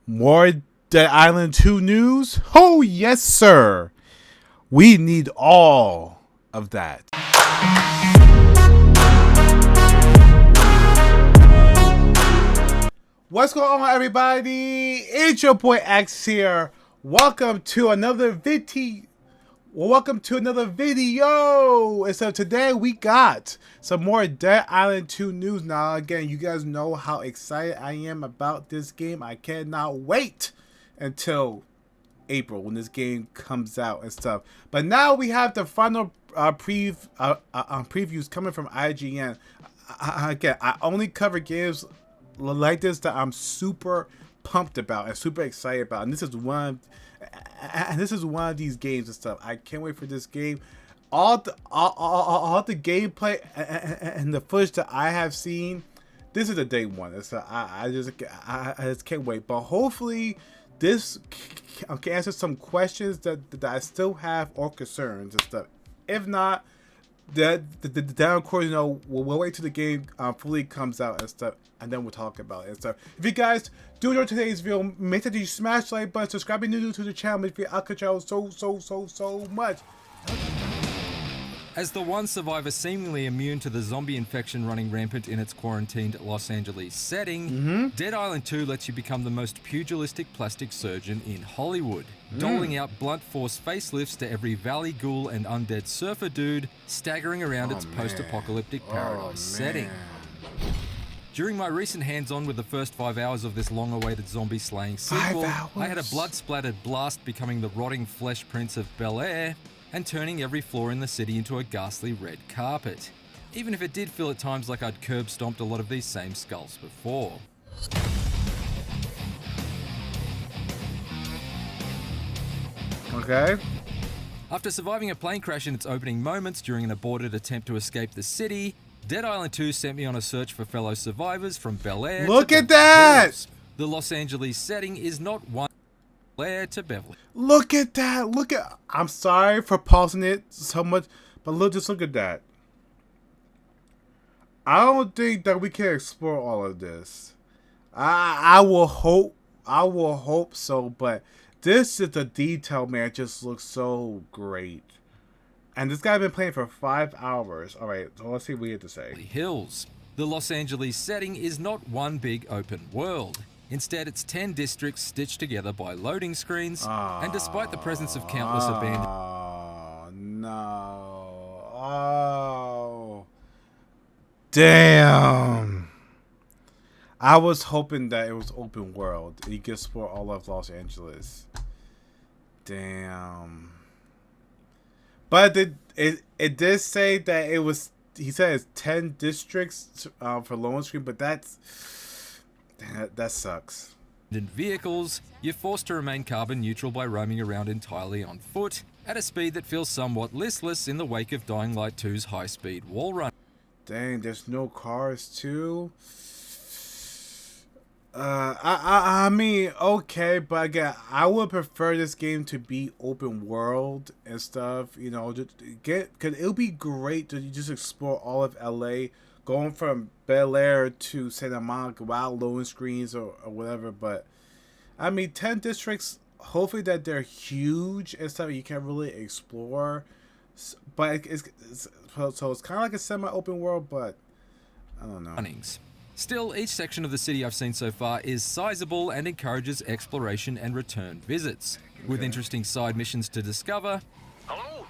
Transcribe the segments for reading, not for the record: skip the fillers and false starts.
More Dead Island 2 news? Oh, yes, sir. We need all of that. What's going on, everybody? It's your boy X here. Welcome to another video. And so today we got some more Dead Island 2 news. Now, again, you guys know how excited I am about this game. I cannot wait until April when this game comes out and stuff. But now we have the final previews coming from IGN. Again, I only cover games like this that I'm super pumped about and super excited about, and this is one of these games and stuff. I can't wait for this game. All the gameplay and the footage that I have seen, this is a day one. So I just can't wait. But hopefully this can answer some questions that I still have or concerns and stuff. If not, then of course, you know, we'll wait till the game fully comes out and stuff, and then we'll talk about it and stuff. If you guys do enjoy today's video, make sure you smash the like button, subscribe if you're new to the channel, if you're out so much. As the one survivor seemingly immune to the zombie infection running rampant in its quarantined Los Angeles setting, Dead Island 2 lets you become the most pugilistic plastic surgeon in Hollywood, doling out blunt force facelifts to every valley ghoul and undead surfer dude staggering around its post-apocalyptic paradise setting. During my recent hands-on with the first 5 hours of this long-awaited zombie-slaying sequel, I had a blood-splattered blast becoming the rotting flesh prince of Bel-Air, and turning every floor in the city into a ghastly red carpet, even if it did feel at times like I'd curb-stomped a lot of these same skulls before. Okay. After surviving a plane crash in its opening moments during an aborted attempt to escape the city, Dead Island 2 sent me on a search for fellow survivors from Bel-Air Look to at that! Hills. The Los Angeles setting is not one Bel-Air to Beverly. Look at that! Look at. I'm sorry for pausing it so much, but just look at that. I don't think that we can explore all of this. I will hope so, but this is the detail, man. It just looks so great. And this guy's been playing for 5 hours. All right, so let's see what we have to say. Hills. The Los Angeles setting is not one big open world. Instead, it's 10 districts stitched together by loading screens, and despite the presence of countless abandoned... Oh, no. Oh. Damn. I was hoping that it was open world. You could explore all of Los Angeles. Damn. But it did say that it was... He said it's 10 districts for loading screen, but that sucks. In vehicles, you're forced to remain carbon neutral by roaming around entirely on foot at a speed that feels somewhat listless in the wake of Dying Light 2's high-speed wall run. Dang, there's no cars too. I mean, okay, but again, I would prefer this game to be open world and stuff. You know, cause it'll be great to just explore all of LA. Going from Bel-Air to Santa Monica without loading screens or whatever, but I mean 10 districts, hopefully that they're huge and stuff you can really explore, but it's kind of like a semi-open world, but I don't know. Still, each section of the city I've seen so far is sizable and encourages exploration and return visits, with interesting side missions to discover. Hello?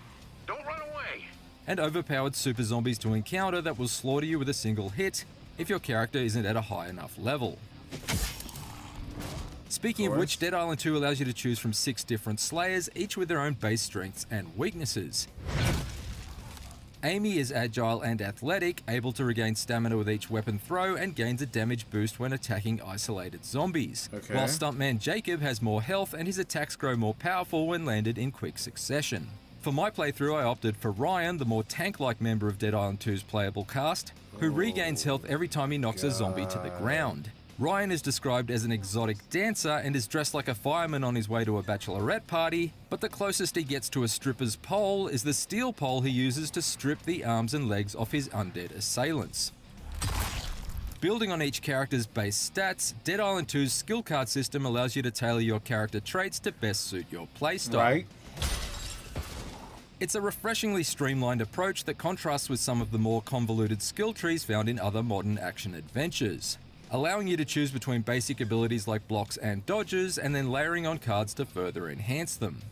Don't run away! And overpowered super zombies to encounter that will slaughter you with a single hit if your character isn't at a high enough level. Speaking of which, Dead Island 2 allows you to choose from 6 different slayers, each with their own base strengths and weaknesses. Amy is agile and athletic, able to regain stamina with each weapon throw and gains a damage boost when attacking isolated zombies. Okay. While stuntman Jacob has more health and his attacks grow more powerful when landed in quick succession. For my playthrough, I opted for Ryan, the more tank-like member of Dead Island 2's playable cast, who regains health every time he knocks a zombie to the ground. Ryan is described as an exotic dancer and is dressed like a fireman on his way to a bachelorette party, but the closest he gets to a stripper's pole is the steel pole he uses to strip the arms and legs off his undead assailants. Building on each character's base stats, Dead Island 2's skill card system allows you to tailor your character traits to best suit your playstyle. Right? It's a refreshingly streamlined approach that contrasts with some of the more convoluted skill trees found in other modern action adventures, allowing you to choose between basic abilities like blocks and dodges, and then layering on cards to further enhance them.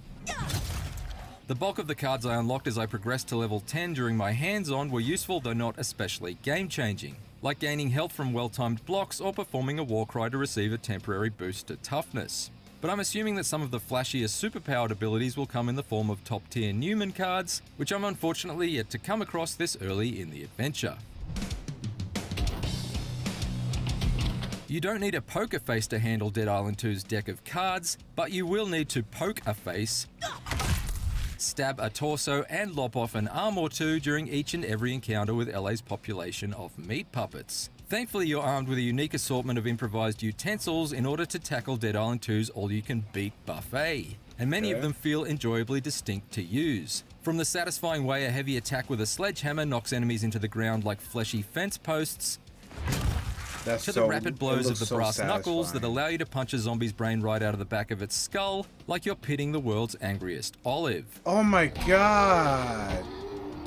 The bulk of the cards I unlocked as I progressed to level 10 during my hands-on were useful though not especially game-changing, like gaining health from well-timed blocks or performing a war cry to receive a temporary boost to toughness. But I'm assuming that some of the flashier superpowered abilities will come in the form of top-tier Newman cards, which I'm unfortunately yet to come across this early in the adventure. You don't need a poker face to handle Dead Island 2's deck of cards, but you will need to poke a face, stab a torso, and lop off an arm or two during each and every encounter with LA's population of meat puppets. Thankfully, you're armed with a unique assortment of improvised utensils in order to tackle Dead Island 2's all-you-can-beat buffet, and many of them feel enjoyably distinct to use. From the satisfying way a heavy attack with a sledgehammer knocks enemies into the ground like fleshy fence posts, to the rapid blows of the brass knuckles that allow you to punch a zombie's brain right out of the back of its skull, like you're pitting the world's angriest olive. Oh my god.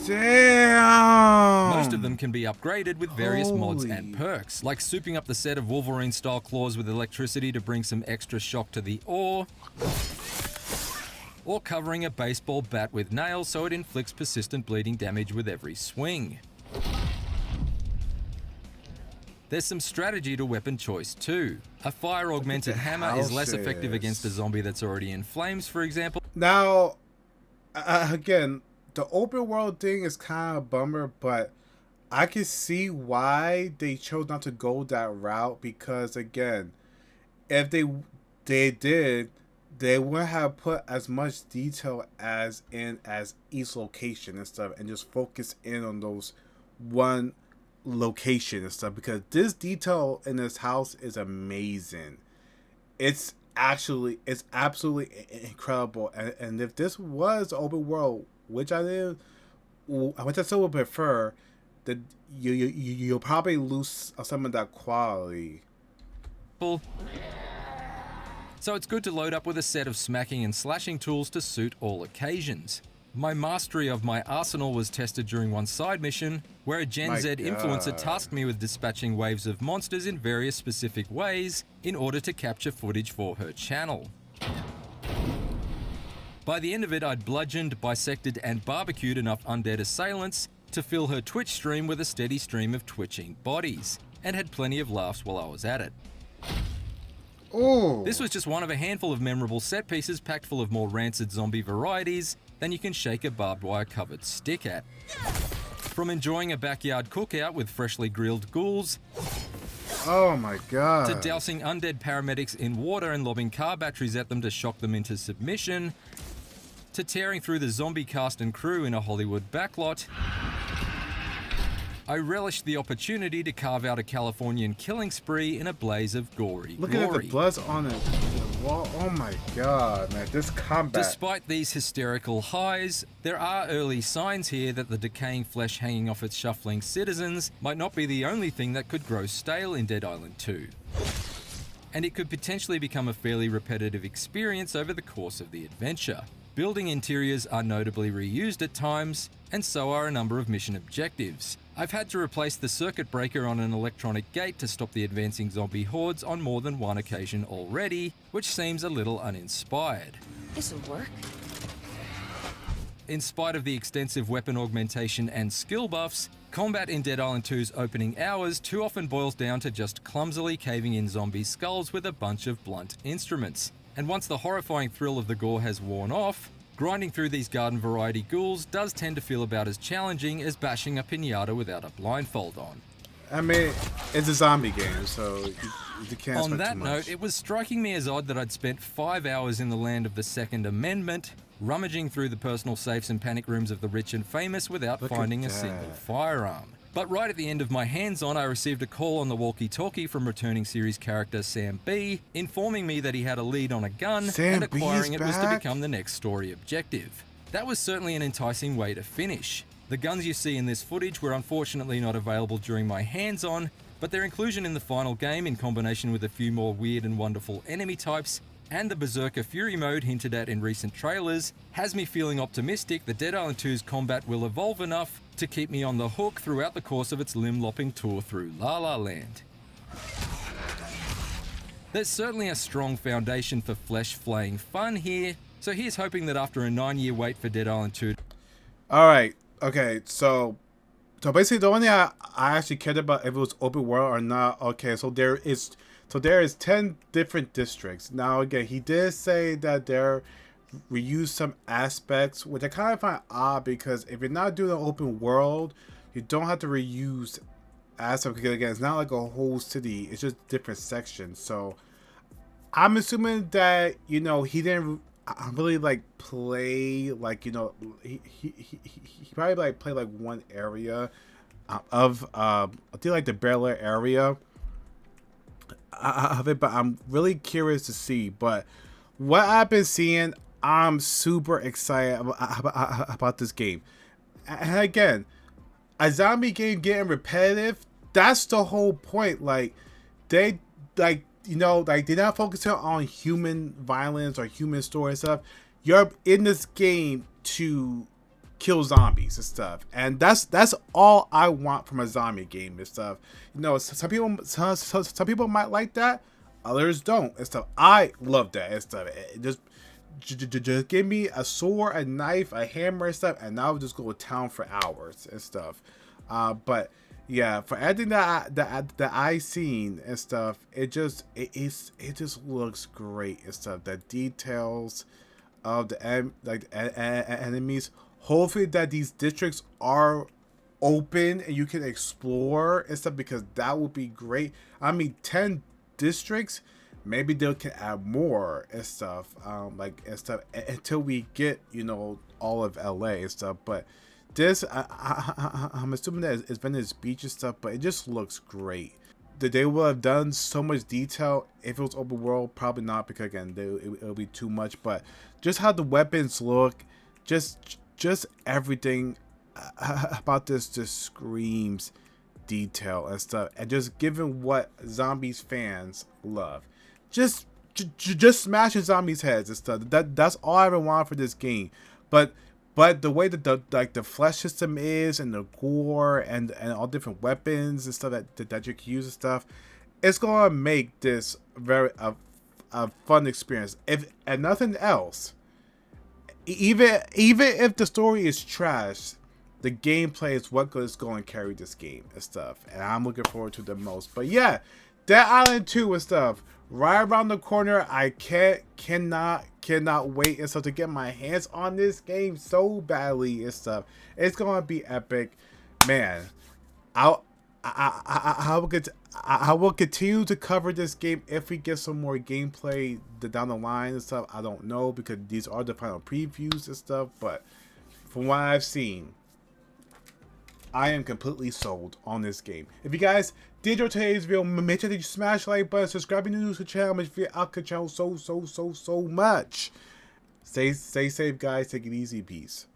Damn! Most of them can be upgraded with various mods and perks, like souping up the set of Wolverine-style claws with electricity to bring some extra shock to the ore, or covering a baseball bat with nails so it inflicts persistent bleeding damage with every swing. There's some strategy to weapon choice too. A fire-augmented hammer is less effective against a zombie that's already in flames, for example. Now, again, the open world thing is kind of a bummer, but I can see why they chose not to go that route, because again, if they did, they wouldn't have put as much detail as each location and stuff, and just focus in on those one location and stuff, because this detail in this house is amazing. It's absolutely incredible, and if this was open world, which I still would prefer, that you'll probably lose some of that quality. So it's good to load up with a set of smacking and slashing tools to suit all occasions. My mastery of my arsenal was tested during one side mission, where a Gen Z influencer tasked me with dispatching waves of monsters in various specific ways in order to capture footage for her channel. By the end of it, I'd bludgeoned, bisected, and barbecued enough undead assailants to fill her Twitch stream with a steady stream of twitching bodies, and had plenty of laughs while I was at it. Ooh. This was just one of a handful of memorable set pieces packed full of more rancid zombie varieties than you can shake a barbed wire covered stick at. From enjoying a backyard cookout with freshly grilled ghouls, oh my god, to dousing undead paramedics in water and lobbing car batteries at them to shock them into submission, to tearing through the zombie cast and crew in a Hollywood backlot, I relished the opportunity to carve out a Californian killing spree in a blaze of gory glory. Look at the blood on the wall. Oh my god, man, this combat. Despite these hysterical highs, there are early signs here that the decaying flesh hanging off its shuffling citizens might not be the only thing that could grow stale in Dead Island 2. And it could potentially become a fairly repetitive experience over the course of the adventure. Building interiors are notably reused at times, and so are a number of mission objectives. I've had to replace the circuit breaker on an electronic gate to stop the advancing zombie hordes on more than one occasion already, which seems a little uninspired. This'll work. In spite of the extensive weapon augmentation and skill buffs, combat in Dead Island 2's opening hours too often boils down to just clumsily caving in zombie skulls with a bunch of blunt instruments. And once the horrifying thrill of the gore has worn off, grinding through these garden variety ghouls does tend to feel about as challenging as bashing a pinata without a blindfold on. I mean, it's a zombie game, so you can't On expect that too much. note, it was striking me as odd that I'd spent 5 hours in the land of the Second Amendment, rummaging through the personal safes and panic rooms of the rich and famous without Look at finding a that. single firearm. But right at the end of my hands-on, I received a call on the walkie-talkie from returning series character Sam B, informing me that he had a lead on a gun Sam and acquiring B it is was to back? become the next story objective. That was certainly an enticing way to finish. The guns you see in this footage were unfortunately not available during my hands-on, but their inclusion in the final game in combination with a few more weird and wonderful enemy types and the Berserker Fury mode hinted at in recent trailers has me feeling optimistic that Dead Island 2's combat will evolve enough to keep me on the hook throughout the course of its limb-lopping tour through La La Land. There's certainly a strong foundation for flesh-flaying fun here, so here's hoping that after a 9-year wait for Dead Island 2... Alright, okay, so basically the only thing I actually cared about if it was open world or not, okay, so there is 10 different districts. Now again, he did say that there reuse some aspects, which I kind of find odd because if you're not doing an open world, you don't have to reuse aspects because again, it's not like a whole city, it's just different sections. So I'm assuming that, you know, he didn't really like play like, you know, he probably like played like one area of I think like the Bel Air area of it, but I'm really curious to see. But what I've been seeing, I'm super excited about this game. And again, a zombie game getting repetitive, that's the whole point. Like they like, you know, like they're not focusing on human violence or human story and stuff. You're in this game to kill zombies and stuff, and that's all I want from a zombie game and stuff. You know, some people might like that, others don't and stuff. I love that and stuff. Just give me a sword, a knife, a hammer and stuff, and I'll just go to town for hours and stuff. But yeah, for everything that I seen and stuff, it just looks great and stuff. The details of the enemies. Hopefully that these districts are open and you can explore and stuff, because that would be great. I mean, 10 districts, maybe they can add more and stuff, like and stuff until we get, you know, all of LA and stuff. But this, I'm assuming that it's Venice Beach and stuff, but it just looks great. That they would have done so much detail if it was open world, probably not, because again, it'll be too much. But just how the weapons look, just everything about this just screams detail and stuff. And just given what zombies fans love, just smashing zombies' heads and stuff. That's all I ever wanted for this game. But the way that the flesh system is, and the gore and all different weapons and stuff that you can use and stuff, it's gonna make this very a fun experience. If and nothing else, even if the story is trash, the gameplay is what is going to carry this game and stuff, and I'm looking forward to the most. But yeah, Dead Island 2 and stuff right around the corner. I cannot wait and stuff to get my hands on this game so badly and stuff. It's gonna be epic, man. I will continue to cover this game if we get some more gameplay down the line and stuff. I don't know, because these are the final previews and stuff, but from what I've seen, I am completely sold on this game. If you guys did enjoy today's video, make sure that you smash the like button, subscribe if you're new to the channel, make sure you out the channel so much. Stay safe, guys. Take it easy. Peace.